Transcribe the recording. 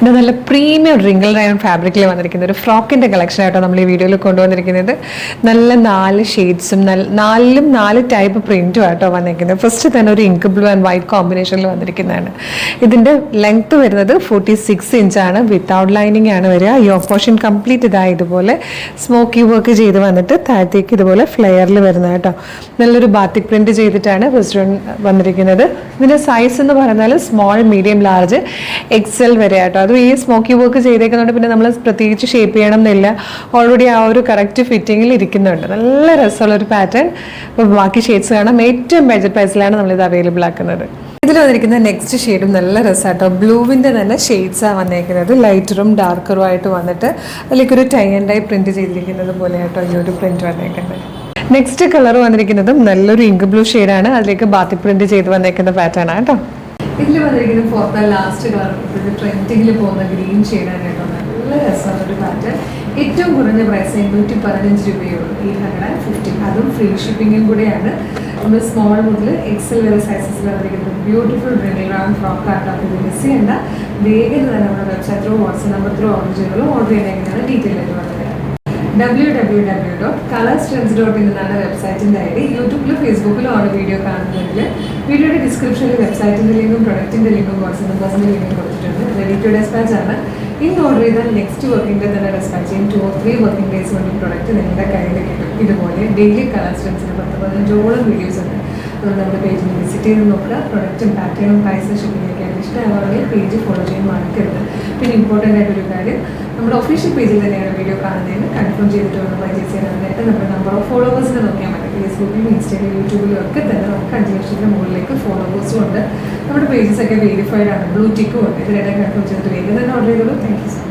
ഇത് നല്ല premium wrinkle rayon ഫാബ്രിക്കിൽ വന്നിരിക്കുന്ന ഒരു ഫ്രോക്കിൻ്റെ കളക്ഷൻ ആയിട്ടോ നമ്മൾ ഈ വീഡിയോയിൽ കൊണ്ടുവന്നിരിക്കുന്നത്. നല്ല 4 ഷെയ്ഡ്സും നാലിലും 4 ടൈപ്പ് പ്രിൻറ്റും ആയിട്ടോ വന്നിരിക്കുന്നത്. ഫസ്റ്റ് തന്നെ ഒരു ഇങ്ക് ബ്ലൂ ആൻഡ് വൈറ്റ് കോമ്പിനേഷനിൽ വന്നിരിക്കുന്നതാണ്. ഇതിൻ്റെ ലെങ്ത്ത് വരുന്നത് 46 ഇഞ്ചാണ്. വിത്തൗട്ട് ലൈനിങ് ആണ് വരിക. യോക്ക് പോർഷൻ കംപ്ലീറ്റ് ഇതായി ഇതുപോലെ സ്മോക്കി വർക്ക് ചെയ്ത് വന്നിട്ട് താഴത്തേക്ക് ഇതുപോലെ ഫ്ലെയറിൽ വരുന്നത് കേട്ടോ. നല്ലൊരു ബാത്തിക് പ്രിൻറ്റ് ചെയ്തിട്ടാണ് ഫസ്റ്റ് വന്നിരിക്കുന്നത്. ഇതിൻ്റെ സൈസ് എന്ന് പറഞ്ഞാൽ സ്മോൾ, മീഡിയം, ലാർജ്, എക്സൽ വരെ ആട്ടോ. അതും ഈ സ്മോക്കി വർക്ക് ചെയ്തേക്കുന്നതുകൊണ്ട് പിന്നെ നമ്മൾ പ്രത്യേകിച്ച് ഷേപ്പ് ചെയ്യണം എന്നില്ല. ഓൾറെഡി ആ ഒരു കറക്റ്റ് ഫിറ്റിങ്ങിൽ ഇരിക്കുന്നുണ്ട്. നല്ല രസമുള്ളൊരു പാറ്റേൺ. അപ്പോൾ ബാക്കി ഷെയ്ഡ്സ് കാണാം. ഏറ്റവും ബഡ്ജറ്റ് പ്രൈസിലാണ് നമ്മളിത് അവൈലബിൾ ആക്കുന്നത്. ഇതിൽ വന്നിരിക്കുന്ന നെക്സ്റ്റ് ഷെയ്ഡും നല്ല രസമാട്ടോ. ബ്ലൂവിൻ്റെ തന്നെ ഷെയ്ഡ്സാണ് വന്നേക്കുന്നത്. ലൈറ്ററും ഡാർക്കറും ആയിട്ട് വന്നിട്ട് അതിലേക്കൊരു ടൈ ആൻഡ് ഡൈ പ്രിൻറ്റ് ചെയ്തിരിക്കുന്നത് പോലെ ആട്ടോ ഈ ഒരു പ്രിൻറ്റ് വന്നേക്കുന്നത്. നെക്സ്റ്റ് കളർ വന്നിരിക്കുന്നതും നല്ലൊരു ഇങ്ക് ബ്ലൂ ഷെയ്ഡാണ്. അതിലേക്ക് ബാത്തിക് പ്രിൻറ്റ് ചെയ്ത് വന്നേക്കുന്ന പാറ്റേൺ ആണ് കേട്ടോ. ഇതിൽ വന്നിരിക്കുന്ന ഫോർത്ത് ലാസ്റ്റ് കളർ ട്രെൻഡിങ്ങിൽ പോകുന്ന ഗ്രീൻ ഷെയ്ഡാണ് കേട്ടോ. നല്ല രസമാണ് ഒരു പാറ്റേൺ. ഏറ്റവും കുറഞ്ഞ പ്രൈസ് 815 രൂപയുള്ളൂ. 850. അതും ഫ്രീ ഷിപ്പിങ്ങും കൂടെയാണ്. നമ്മൾ സ്മോൾ മുതൽ എക്സൽ വരെ സൈസസിൽ വന്നിരിക്കുന്നത് ബ്യൂട്ടിഫുൾ റിംഗിൾ റൗണ്ട് ഫ്രോക്ക് ആക്കാത്ത മിസ് ചെയ്യേണ്ട. വേഗം തന്നെ നമ്മുടെ വെബ്സൈറ്റിലോ വാട്സ്ആപ്പ് നമ്പർ ത്രൂ ഓർഡർ ചെയ്തോ. ഓർഡർ ചെയ്യുന്നതിനാണ് ഡീറ്റെയിൽ ആയിട്ട് പറഞ്ഞത്. www.colorstrends.in എന്നാണ് വെബ്സൈറ്റിൻ്റെ ഐ ഡി. യൂട്യൂബിലും ഫേസ്ബുക്കിലും ആണ് വീഡിയോ കാണുന്നതെങ്കിൽ വീഡിയോയുടെ ഡിസ്ക്രിപ്ഷനിൽ വെബ്സൈറ്റിൻ്റെ ലിങ്കും പ്രൊഡക്റ്റിൻ്റെ ലിങ്കും വാട്സ്ആപ്പ് നമ്പേഴ്സിൻ്റെ ലിങ്കും കൊടുത്തിട്ടുണ്ട്. റെഡി ടു ഡെസ്പാച്ച് ആണ്. ഇന്ന് ഓർഡർ ചെയ്താൽ നെക്സ്റ്റ് വർക്കിംഗ് ഡേ തന്നെ ഡെസ്പാച്ച് ചെയ്യും. 2 or 3 വർക്കിംഗ് ഡേയ്സ് കൊണ്ട് പ്രൊഡക്റ്റ് നിങ്ങളുടെ കയ്യിൽ കിട്ടും. ഇതുപോലെ ഡെയിലി കളർ സ്ട്രെൻസിന് 10-15 വീഡിയോസ് ഉണ്ട്. അതുകൊണ്ട് നമ്മുടെ പേജിൽ വിസിറ്റ് ചെയ്ത് നോക്കുക. പ്രൊഡക്റ്റും പാറ്റേണും പ്രൈസും ഷിപ്പിങ്ങൊക്കെയാണ് ഇഷ്ടമാണെങ്കിൽ പേജ് ഫോളോ ചെയ്യാൻ മറക്കരുത്. പിന്നെ ഇമ്പോർട്ടൻ്റ് ആയിട്ടൊരു കാര്യം, നമ്മുടെ ഒഫീഷ്യൽ പേജിൽ തന്നെയാണ് വീഡിയോ കാണുന്നതെന്ന് കൺഫേം ചെയ്തിട്ട് വേണം പർച്ചേസ് ചെയ്യാനായിട്ട്. നമ്മുടെ നമ്പർ ഓഫ് ഫോളോവേഴ്സിനെ നോക്കിയാൽ മതി. ഫേസ്ബുക്കിലും ഇൻസ്റ്റയിലും യൂട്യൂബിലും ഒക്കെ തന്നെ നമുക്ക് 5 ലക്ഷത്തിന് മുകളിലേക്ക് ഫോളോവേഴ്സും ഉണ്ട്. നമ്മുടെ പേജസ് ഒക്കെ വെരിഫൈഡ് ആണ്. ബ്ലൂ ടിക്കും ഉണ്ട്. ഇതിനായിട്ട് കൺഫേം ചെയ്തിട്ട് വേഗം തന്നെ ഓർഡർ ചെയ്തോളൂ. Thank you so much.